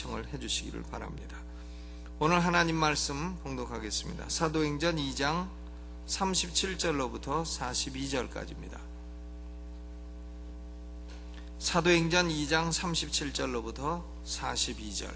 시청을 해주시기를 바랍니다. 오늘 하나님 말씀 봉독하겠습니다. 사도행전 2장 37절로부터 42절까지입니다. 사도행전 2장 37절로부터 42절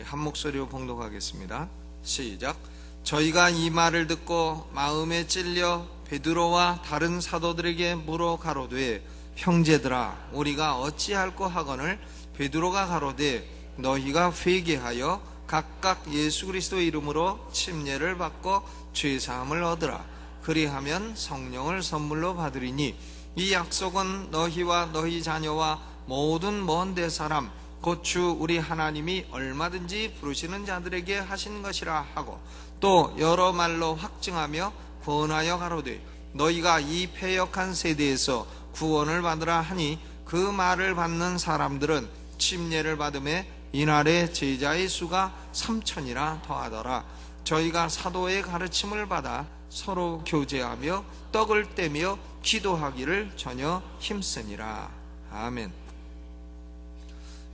한 목소리로 봉독하겠습니다. 시작. 저희가 이 말을 듣고 마음에 찔려 베드로와 다른 사도들에게 물어 가로되 형제들아 우리가 어찌할꼬 하거늘 베드로가 가로되 너희가 회개하여 각각 예수 그리스도의 이름으로 침례를 받고 죄사함을 얻으라. 그리하면 성령을 선물로 받으리니 이 약속은 너희와 너희 자녀와 모든 먼데 사람 곧 주 우리 하나님이 얼마든지 부르시는 자들에게 하신 것이라 하고 또 여러 말로 확증하며 권하여 가로되 너희가 이 패역한 세대에서 구원을 받으라 하니 그 말을 받는 사람들은 침례를 받음에 이날에 제자의 수가 3,000이나 더하더라. 저희가 사도의 가르침을 받아 서로 교제하며 떡을 떼며 기도하기를 전혀 힘쓰니라. 아멘.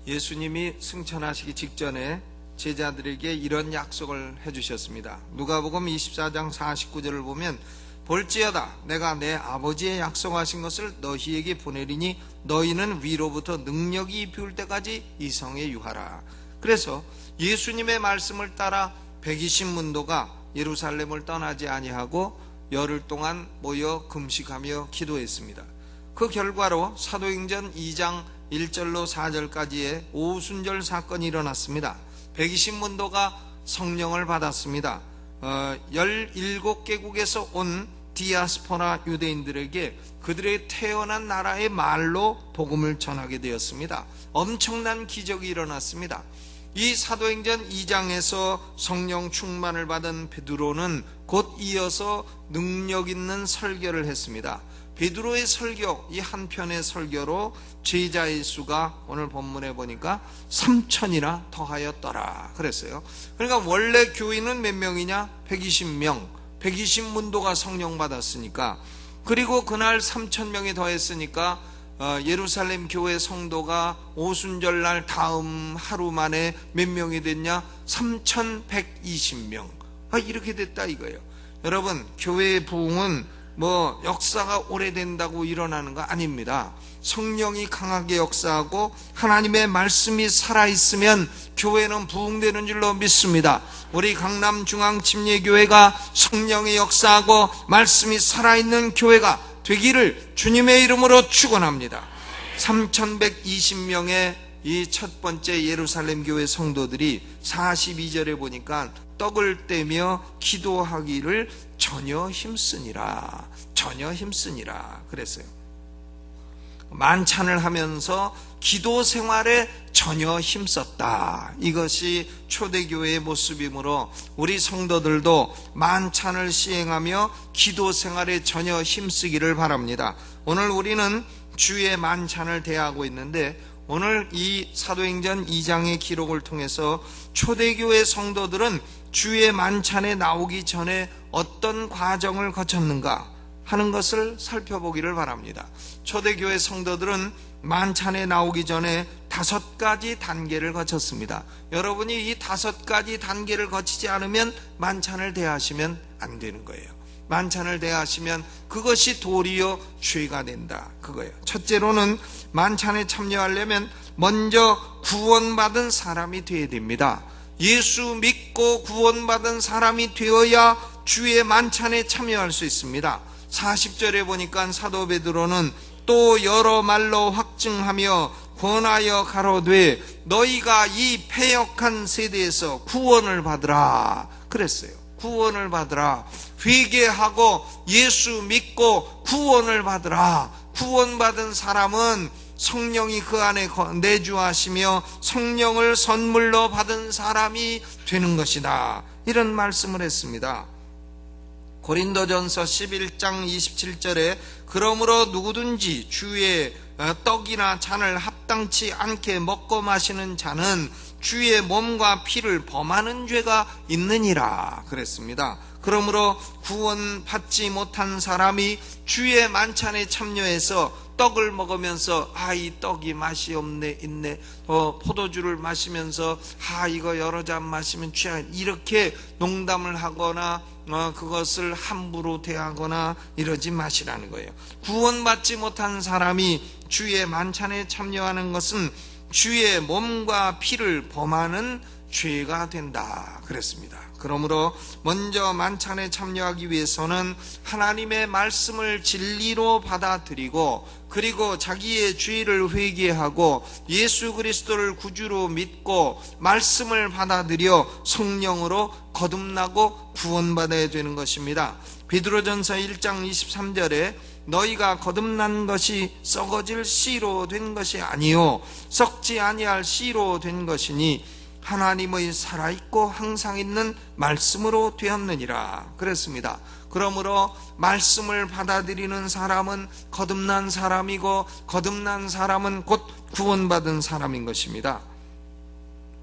예수님이 승천하시기 직전에 제자들에게 이런 약속을 해주셨습니다. 누가복음 24장 49절을 보면 볼지어다 내가 내 아버지의 약속하신 것을 너희에게 보내리니 너희는 위로부터 능력이 비울 때까지 이 성에 유하라. 그래서 예수님의 말씀을 따라 120문도가 예루살렘을 떠나지 아니하고 열흘 동안 모여 금식하며 기도했습니다. 그 결과로 사도행전 2장 1절로 4절까지의 오순절 사건이 일어났습니다. 120문도가 성령을 받았습니다. 17개국에서 온 디아스포라 유대인들에게 그들의 태어난 나라의 말로 복음을 전하게 되었습니다. 엄청난 기적이 일어났습니다. 이 사도행전 2장에서 성령 충만을 받은 베드로는 곧 이어서 능력 있는 설교를 했습니다. 베드로의 설교, 이 한편의 설교로 제자의 수가 오늘 본문에 보니까 3,000이나 더하였더라 그랬어요. 그러니까 원래 교인은 몇 명이냐? 120명, 120문도가 성령 받았으니까, 그리고 그날 3,000명이 더했으니까 예루살렘 교회 성도가 오순절날 다음 하루 만에 몇 명이 됐냐? 3,120명. 이렇게 됐다 이거예요. 여러분, 교회의 부흥은 역사가 오래된다고 일어나는 거 아닙니다. 성령이 강하게 역사하고 하나님의 말씀이 살아있으면 교회는 부흥되는 줄로 믿습니다. 우리 강남중앙침례교회가 성령이 역사하고 말씀이 살아있는 교회가 되기를 주님의 이름으로 축원합니다. 3,120명의 이 첫 번째 예루살렘 교회 성도들이 42절에 보니까 떡을 떼며 기도하기를 전혀 힘쓰니라 그랬어요. 만찬을 하면서 기도 생활에 전혀 힘썼다. 이것이 초대교회의 모습이므로 우리 성도들도 만찬을 시행하며 기도 생활에 전혀 힘쓰기를 바랍니다. 오늘 우리는 주의 만찬을 대하고 있는데, 오늘 이 사도행전 2장의 기록을 통해서 초대교회 성도들은 주의 만찬에 나오기 전에 어떤 과정을 거쳤는가 하는 것을 살펴보기를 바랍니다. 초대교회 성도들은 만찬에 나오기 전에 5가지 단계를 거쳤습니다. 여러분이 이 5가지 단계를 거치지 않으면 만찬을 대하시면 안 되는 거예요. 만찬을 대하시면 그것이 도리어 죄가 된다 그거예요. 첫째로는 만찬에 참여하려면 먼저 구원받은 사람이 되어야 됩니다. 예수 믿고 구원받은 사람이 되어야 주의 만찬에 참여할 수 있습니다. 40절에 보니까 사도 베드로는 또 여러 말로 확증하며 권하여 가로되 너희가 이 패역한 세대에서 구원을 받으라 그랬어요. 구원을 받으라. 회개하고 예수 믿고 구원을 받으라. 구원받은 사람은 성령이 그 안에 내주하시며 성령을 선물로 받은 사람이 되는 것이다. 이런 말씀을 했습니다. 고린도전서 11장 27절에 그러므로 누구든지 주의 떡이나 잔을 합당치 않게 먹고 마시는 자는 주의 몸과 피를 범하는 죄가 있느니라 그랬습니다. 그러므로 구원받지 못한 사람이 주의 만찬에 참여해서 떡을 먹으면서 이 떡이 맛이 있네. 포도주를 마시면서 이거 여러 잔 마시면 이렇게 농담을 하거나 그것을 함부로 대하거나 이러지 마시라는 거예요. 구원받지 못한 사람이 주의 만찬에 참여하는 것은 주의 몸과 피를 범하는 죄가 된다 그랬습니다. 그러므로 먼저 만찬에 참여하기 위해서는 하나님의 말씀을 진리로 받아들이고, 그리고 자기의 죄를 회개하고 예수 그리스도를 구주로 믿고 말씀을 받아들여 성령으로 거듭나고 구원받아야 되는 것입니다. 베드로전서 1장 23절에 너희가 거듭난 것이 썩어질 씨로 된 것이 아니요 썩지 아니할 씨로 된 것이니 하나님의 살아있고 항상 있는 말씀으로 되었느니라 그랬습니다. 그러므로 말씀을 받아들이는 사람은 거듭난 사람이고, 거듭난 사람은 곧 구원받은 사람인 것입니다.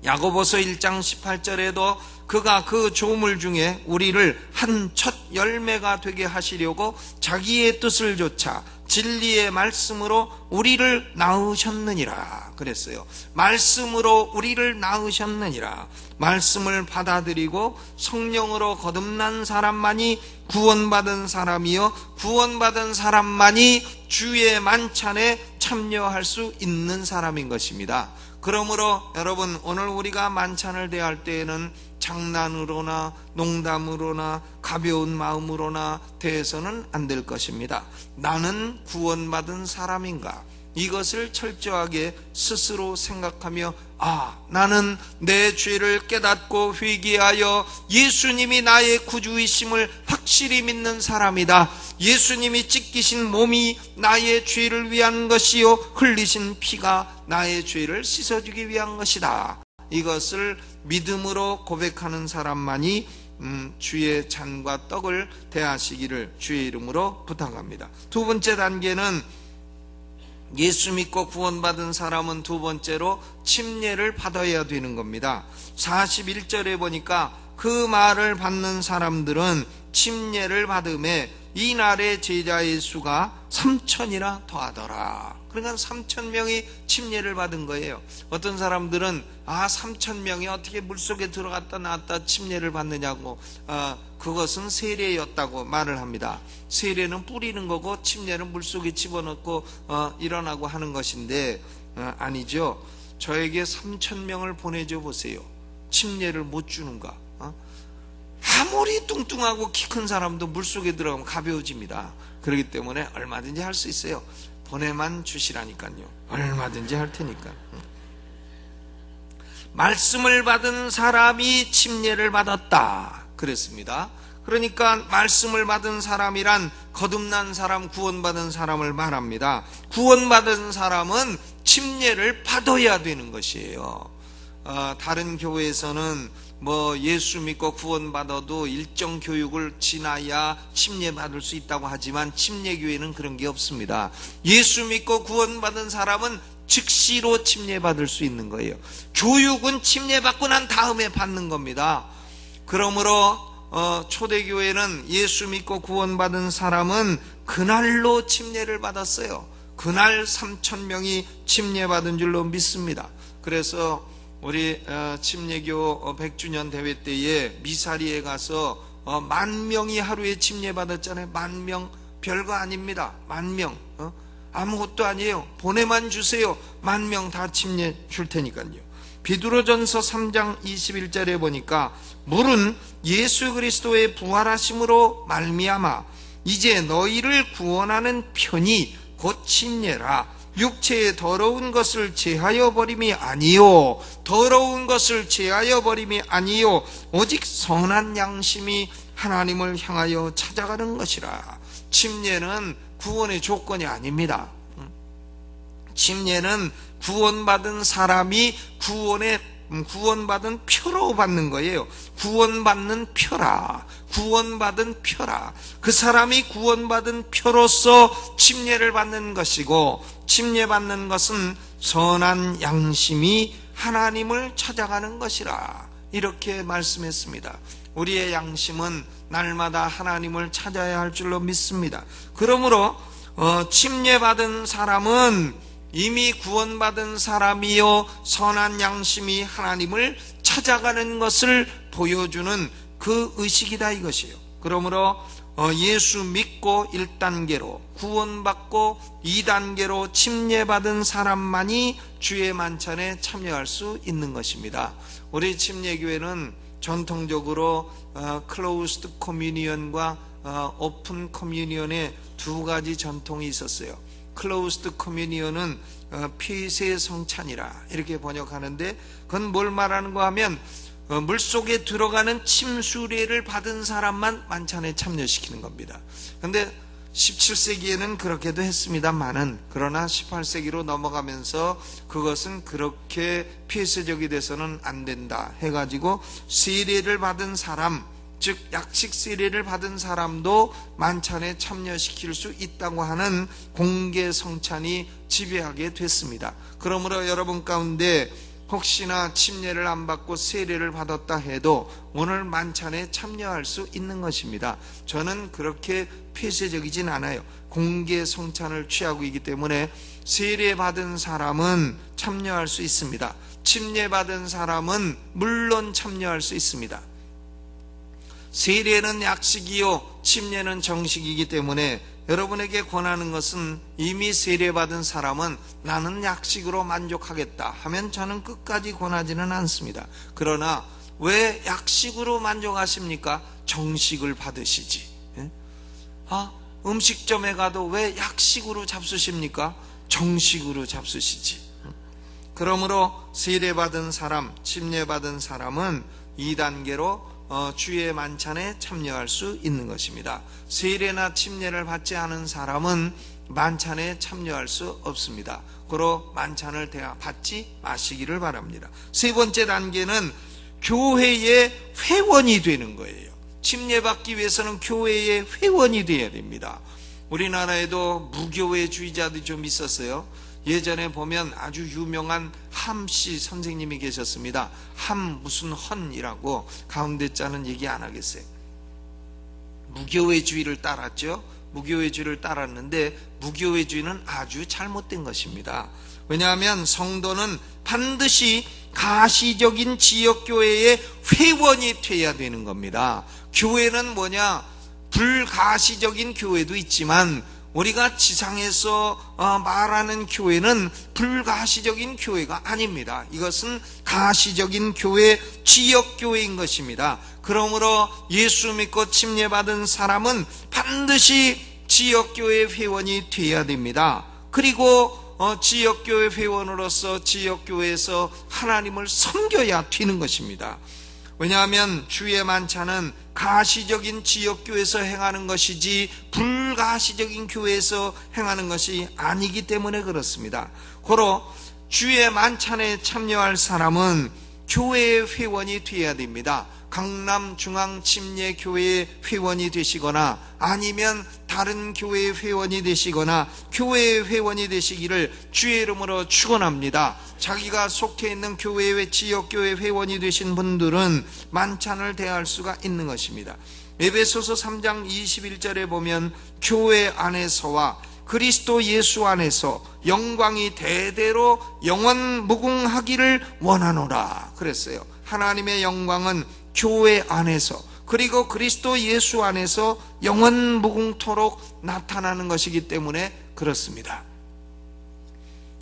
야고보서 1장 18절에도 그가 그 조물 중에 우리를 한 첫 열매가 되게 하시려고 자기의 뜻을 좇아 진리의 말씀으로 우리를 낳으셨느니라 그랬어요. 말씀으로 우리를 낳으셨느니라. 말씀을 받아들이고 성령으로 거듭난 사람만이 구원받은 사람이요, 구원받은 사람만이 주의 만찬에 참여할 수 있는 사람인 것입니다. 그러므로 여러분, 오늘 우리가 만찬을 대할 때에는 장난으로나 농담으로나 가벼운 마음으로나 대해서는 안 될 것입니다. 나는 구원받은 사람인가? 이것을 철저하게 스스로 생각하며 나는 내 죄를 깨닫고 회개하여 예수님이 나의 구주이심을 확실히 믿는 사람이다. 예수님이 찢기신 몸이 나의 죄를 위한 것이요 흘리신 피가 나의 죄를 씻어주기 위한 것이다. 이것을 믿음으로 고백하는 사람만이 주의 잔과 떡을 대하시기를 주의 이름으로 부탁합니다. 두 번째 단계는 예수 믿고 구원받은 사람은 두 번째로 침례를 받아야 되는 겁니다. 41절에 보니까 그 말을 받는 사람들은 침례를 받음에 이날의 제자의 수가 3,000이나 더하더라. 그러니까 3,000명이 침례를 받은 거예요. 어떤 사람들은 3,000명이 어떻게 물속에 들어갔다 나왔다 침례를 받느냐고, 그것은 세례였다고 말을 합니다. 세례는 뿌리는 거고 침례는 물속에 집어넣고 일어나고 하는 것인데, 아니죠. 저에게 3,000명을 보내줘 보세요. 침례를 못 주는가? 아무리 뚱뚱하고 키 큰 사람도 물속에 들어가면 가벼워집니다. 그렇기 때문에 얼마든지 할 수 있어요. 보내만 주시라니까요. 얼마든지 할 테니까. 말씀을 받은 사람이 침례를 받았다 그랬습니다. 그러니까 말씀을 받은 사람이란 거듭난 사람, 구원받은 사람을 말합니다. 구원받은 사람은 침례를 받아야 되는 것이에요. 다른 교회에서는 예수 믿고 구원받아도 일정 교육을 지나야 침례받을 수 있다고 하지만 침례교회는 그런 게 없습니다. 예수 믿고 구원받은 사람은 즉시로 침례받을 수 있는 거예요. 교육은 침례받고 난 다음에 받는 겁니다. 그러므로 초대교회는 예수 믿고 구원받은 사람은 그날로 침례를 받았어요. 그날 3,000명이 침례받은 줄로 믿습니다. 그래서 우리 침례교 100주년 대회 때에 미사리에 가서 10,000명이 하루에 침례받았잖아요. 10,000명 별거 아닙니다. 10,000명 아무것도 아니에요. 보내만 주세요. 10,000명 다 침례 줄 테니까요. 베드로전서 3장 21절에 보니까 물은 예수 그리스도의 부활하심으로 말미암아 이제 너희를 구원하는 편이 곧 침례라. 육체의 더러운 것을 제하여 버림이 아니요 더러운 것을 제하여 버림이 아니요 오직 선한 양심이 하나님을 향하여 찾아가는 것이라. 침례는 구원의 조건이 아닙니다. 침례는 구원받은 사람이 구원받은 표로 받는 거예요. 구원받는 표라. 구원받은 표라. 그 사람이 구원받은 표로서 침례를 받는 것이고, 침례받는 것은 선한 양심이 하나님을 찾아가는 것이라. 이렇게 말씀했습니다. 우리의 양심은 날마다 하나님을 찾아야 할 줄로 믿습니다. 그러므로 침례받은 사람은 이미 구원받은 사람이요 선한 양심이 하나님을 찾아가는 것을 보여주는 그 의식이다 이것이에요. 그러므로 예수 믿고 1단계로 구원받고 2단계로 침례받은 사람만이 주의 만찬에 참여할 수 있는 것입니다. 우리 침례교회는 전통적으로 클로우스드 커뮤니언과 오픈 커뮤니언의 두 가지 전통이 있었어요. 클로우스드 커뮤니언은 폐쇄 성찬이라 이렇게 번역하는데, 그건 뭘 말하는가 하면 물속에 들어가는 침수례를 받은 사람만 만찬에 참여시키는 겁니다. 그런데 17세기에는 그렇게도 했습니다만은, 그러나 18세기로 넘어가면서 그것은 그렇게 폐쇄적이 돼서는 안 된다 해가지고 세례를 받은 사람, 즉 약식 세례를 받은 사람도 만찬에 참여시킬 수 있다고 하는 공개 성찬이 지배하게 됐습니다. 그러므로 여러분 가운데 혹시나 침례를 안 받고 세례를 받았다 해도 오늘 만찬에 참여할 수 있는 것입니다. 저는 그렇게 폐쇄적이진 않아요. 공개 성찬을 취하고 있기 때문에 세례 받은 사람은 참여할 수 있습니다. 침례 받은 사람은 물론 참여할 수 있습니다. 세례는 약식이요 침례는 정식이기 때문에 여러분에게 권하는 것은, 이미 세례받은 사람은 나는 약식으로 만족하겠다 하면 저는 끝까지 권하지는 않습니다. 그러나 왜 약식으로 만족하십니까? 정식을 받으시지. 음식점에 가도 왜 약식으로 잡수십니까? 정식으로 잡수시지. 그러므로 세례받은 사람, 침례받은 사람은 2단계로 주의 만찬에 참여할 수 있는 것입니다. 세례나 침례를 받지 않은 사람은 만찬에 참여할 수 없습니다. 그러 만찬을 받지 마시기를 바랍니다. 세 번째 단계는 교회의 회원이 되는 거예요. 침례받기 위해서는 교회의 회원이 되어야 됩니다. 우리나라에도 무교회주의자들이 좀 있었어요. 예전에 보면 아주 유명한 함씨 선생님이 계셨습니다. 함 무슨 헌이라고, 가운데 자는 얘기 안 하겠어요. 무교회주의를 따랐죠. 무교회주의를 따랐는데 무교회주의는 아주 잘못된 것입니다. 왜냐하면 성도는 반드시 가시적인 지역교회의 회원이 되어야 되는 겁니다. 교회는 뭐냐? 불가시적인 교회도 있지만 우리가 지상에서 말하는 교회는 불가시적인 교회가 아닙니다. 이것은 가시적인 교회, 지역교회인 것입니다. 그러므로 예수 믿고 침례받은 사람은 반드시 지역교회 회원이 되어야 됩니다. 그리고 지역교회 회원으로서 지역교회에서 하나님을 섬겨야 되는 것입니다. 왜냐하면 주의 만찬은 가시적인 지역교회에서 행하는 것이지 불가시적인 교회에서 행하는 것이 아니기 때문에 그렇습니다. 고로 주의 만찬에 참여할 사람은 교회의 회원이 되어야 됩니다. 강남중앙침례교회의 회원이 되시거나 아니면 다른 교회의 회원이 되시거나 교회의 회원이 되시기를 주의 이름으로 축원합니다. 자기가 속해 있는 교회의 지역교회 회원이 되신 분들은 만찬을 대할 수가 있는 것입니다. 에베소서 3장 21절에 보면 교회 안에서와 그리스도 예수 안에서 영광이 대대로 영원 무궁하기를 원하노라 그랬어요. 하나님의 영광은 교회 안에서 그리고 그리스도 예수 안에서 영원 무궁토록 나타나는 것이기 때문에 그렇습니다.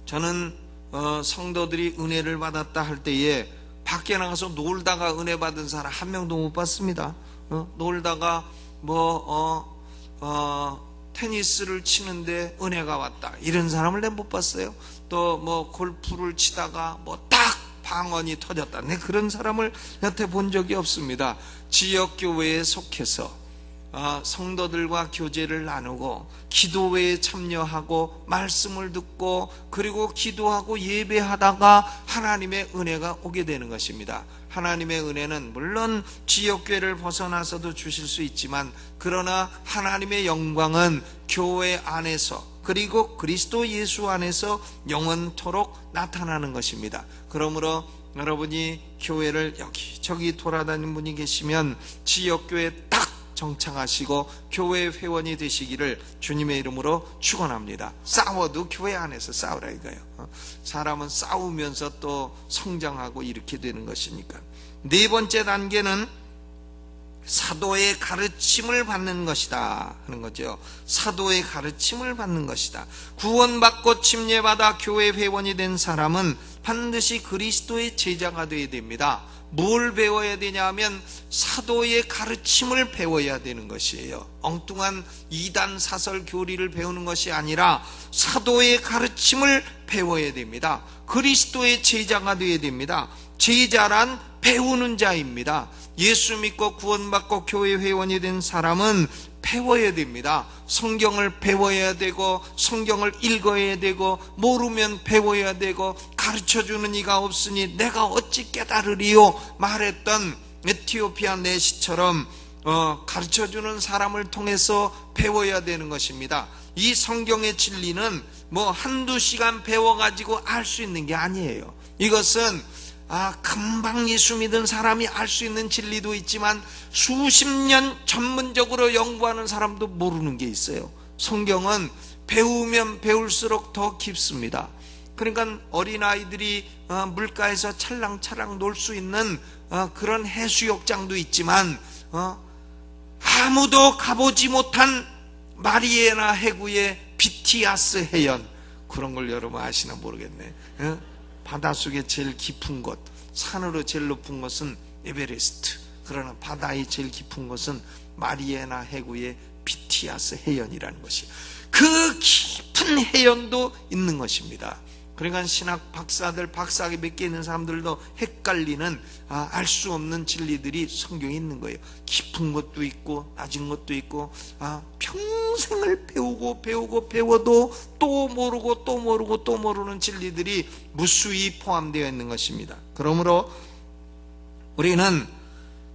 저는 성도들이 은혜를 받았다 할 때에 밖에 나가서 놀다가 은혜 받은 사람 한 명도 못 봤습니다. 놀다가 테니스를 치는데 은혜가 왔다 이런 사람을 내가 못 봤어요. 또 골프를 치다가 딱 방언이 터졌다. 네, 그런 사람을 여태 본 적이 없습니다. 지역교회에 속해서 성도들과 교제를 나누고 기도회에 참여하고 말씀을 듣고 그리고 기도하고 예배하다가 하나님의 은혜가 오게 되는 것입니다. 하나님의 은혜는 물론 지역교회를 벗어나서도 주실 수 있지만 그러나 하나님의 영광은 교회 안에서 그리고 그리스도 예수 안에서 영원토록 나타나는 것입니다. 그러므로 여러분이 교회를 여기저기 돌아다니는 분이 계시면 지역교회 딱 정착하시고 교회 회원이 되시기를 주님의 이름으로 축원합니다. 싸워도 교회 안에서 싸우라 이거예요. 사람은 싸우면서 또 성장하고 이렇게 되는 것이니까. 네 번째 단계는 사도의 가르침을 받는 것이다 하는 거죠. 사도의 가르침을 받는 것이다. 구원받고 침례받아 교회 회원이 된 사람은 반드시 그리스도의 제자가 되어야 됩니다. 뭘 배워야 되냐면 사도의 가르침을 배워야 되는 것이에요. 엉뚱한 이단 사설 교리를 배우는 것이 아니라 사도의 가르침을 배워야 됩니다. 그리스도의 제자가 되어야 됩니다. 제자란 배우는 자입니다. 예수 믿고 구원받고 교회 회원이 된 사람은 배워야 됩니다. 성경을 배워야 되고 성경을 읽어야 되고 모르면 배워야 되고 가르쳐주는 이가 없으니 내가 어찌 깨달으리요 말했던 에티오피아 내시처럼 가르쳐주는 사람을 통해서 배워야 되는 것입니다. 이 성경의 진리는 뭐 한두 시간 배워가지고 알 수 있는 게 아니에요. 이것은 금방 예수 믿은 사람이 알 수 있는 진리도 있지만 수십 년 전문적으로 연구하는 사람도 모르는 게 있어요. 성경은 배우면 배울수록 더 깊습니다. 그러니까 어린아이들이 물가에서 찰랑찰랑 놀 수 있는 그런 해수욕장도 있지만 아무도 가보지 못한 마리에나 해구의 비티아스 해연, 그런 걸 여러분 아시나 모르겠네. 바닷속에 제일 깊은 곳, 산으로 제일 높은 곳은 에베레스트. 그러나 바다의 제일 깊은 곳은 마리에나 해구의 비티아스 해연이라는 것이, 그 깊은 해연도 있는 것입니다. 그러니까 신학 박사들, 박사학위 몇 개 있는 사람들도 헷갈리는 알 수 없는 진리들이 성경에 있는 거예요. 깊은 것도 있고 낮은 것도 있고 평생을 배워도 또 모르고 또 모르고 또 모르는 진리들이 무수히 포함되어 있는 것입니다. 그러므로 우리는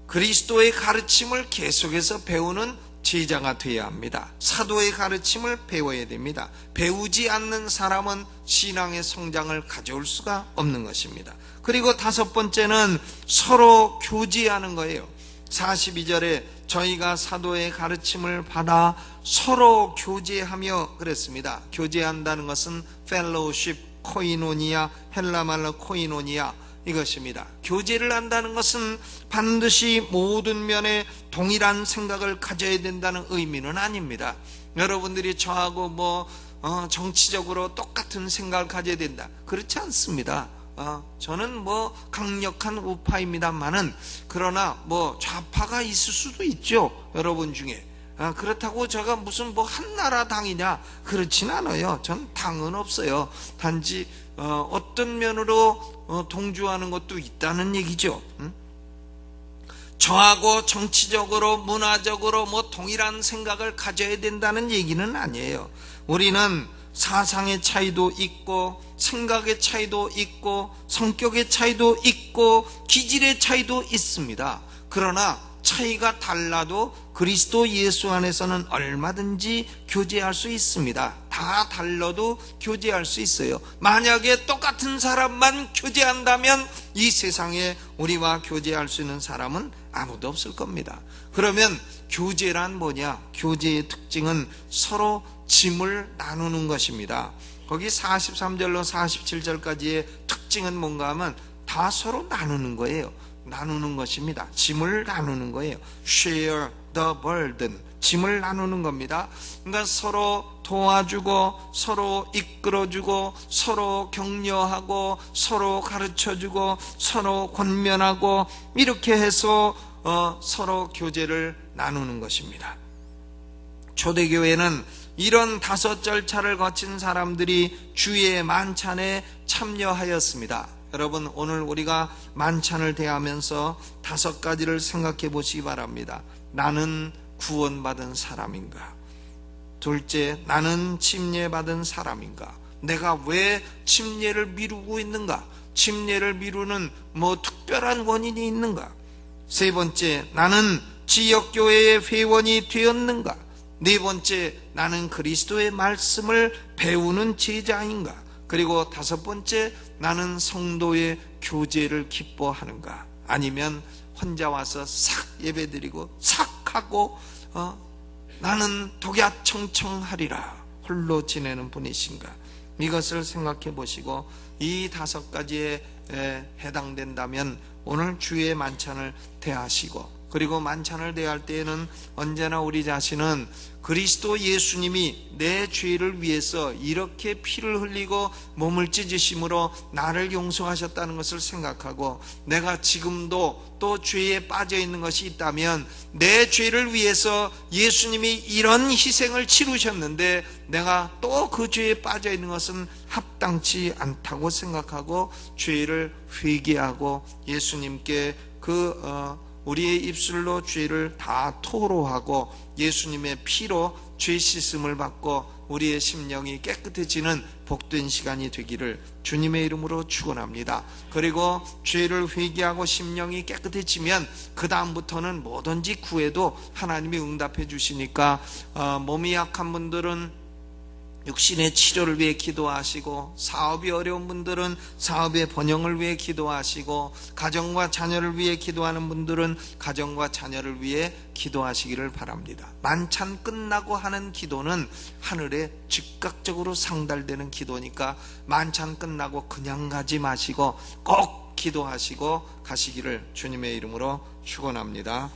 그리스도의 가르침을 계속해서 배우는 제자가 되어야 합니다. 사도의 가르침을 배워야 됩니다. 배우지 않는 사람은 신앙의 성장을 가져올 수가 없는 것입니다. 그리고 다섯 번째는 서로 교제하는 거예요. 42절에 저희가 사도의 가르침을 받아 서로 교제하며 그랬습니다. 교제한다는 것은 fellowship, 코이노니아, 헬라말로 코이노니아, 이것입니다. 교제를 한다는 것은 반드시 모든 면에 동일한 생각을 가져야 된다는 의미는 아닙니다. 여러분들이 저하고 정치적으로 똑같은 생각을 가져야 된다, 그렇지 않습니다. 저는 강력한 우파입니다만은, 그러나 좌파가 있을 수도 있죠, 여러분 중에. 그렇다고 제가 무슨 한나라 당이냐, 그렇진 않아요. 전 당은 없어요. 단지 어떤 면으로 동조하는 것도 있다는 얘기죠. 저하고 정치적으로 문화적으로 동일한 생각을 가져야 된다는 얘기는 아니에요. 우리는 사상의 차이도 있고 생각의 차이도 있고 성격의 차이도 있고 기질의 차이도 있습니다. 그러나 차이가 달라도 그리스도 예수 안에서는 얼마든지 교제할 수 있습니다. 다 달라도 교제할 수 있어요. 만약에 똑같은 사람만 교제한다면 이 세상에 우리와 교제할 수 있는 사람은 아무도 없을 겁니다. 그러면 교제란 뭐냐? 교제의 특징은 서로 짐을 나누는 것입니다. 거기 43절로 47절까지의 특징은 뭔가 하면 다 서로 나누는 거예요. 나누는 것입니다. 짐을 나누는 거예요. Share the burden. 짐을 나누는 겁니다. 그러니까 서로 도와주고 서로 이끌어주고 서로 격려하고 서로 가르쳐주고 서로 권면하고 이렇게 해서 서로 교제를 나누는 것입니다. 초대교회는 이런 5 절차를 거친 사람들이 주의 만찬에 참여하였습니다. 여러분, 오늘 우리가 만찬을 대하면서 5 가지를 생각해 보시기 바랍니다. 나는 구원받은 사람인가? 둘째, 나는 침례받은 사람인가? 내가 왜 침례를 미루고 있는가? 침례를 미루는 특별한 원인이 있는가? 세 번째, 나는 지역교회의 회원이 되었는가? 네 번째, 나는 그리스도의 말씀을 배우는 제자인가? 그리고 5 번째, 나는 성도의 교제를 기뻐하는가? 아니면 혼자 와서 싹 예배드리고 싹 묵묵하고 나는 독야청청하리라 홀로 지내는 분이신가, 이것을 생각해 보시고 이 5가지에 해당된다면 오늘 주의 만찬을 대하시고, 그리고 만찬을 대할 때에는 언제나 우리 자신은 그리스도 예수님이 내 죄를 위해서 이렇게 피를 흘리고 몸을 찢으심으로 나를 용서하셨다는 것을 생각하고, 내가 지금도 또 죄에 빠져 있는 것이 있다면 내 죄를 위해서 예수님이 이런 희생을 치르셨는데 내가 또 그 죄에 빠져 있는 것은 합당치 않다고 생각하고 죄를 회개하고 예수님께 우리의 입술로 죄를 다 토로하고 예수님의 피로 죄 씻음을 받고 우리의 심령이 깨끗해지는 복된 시간이 되기를 주님의 이름으로 축원합니다. 그리고 죄를 회개하고 심령이 깨끗해지면 그 다음부터는 뭐든지 구해도 하나님이 응답해 주시니까 몸이 약한 분들은 육신의 치료를 위해 기도하시고, 사업이 어려운 분들은 사업의 번영을 위해 기도하시고, 가정과 자녀를 위해 기도하는 분들은 가정과 자녀를 위해 기도하시기를 바랍니다. 만찬 끝나고 하는 기도는 하늘에 즉각적으로 상달되는 기도니까 만찬 끝나고 그냥 가지 마시고 꼭 기도하시고 가시기를 주님의 이름으로 축원합니다.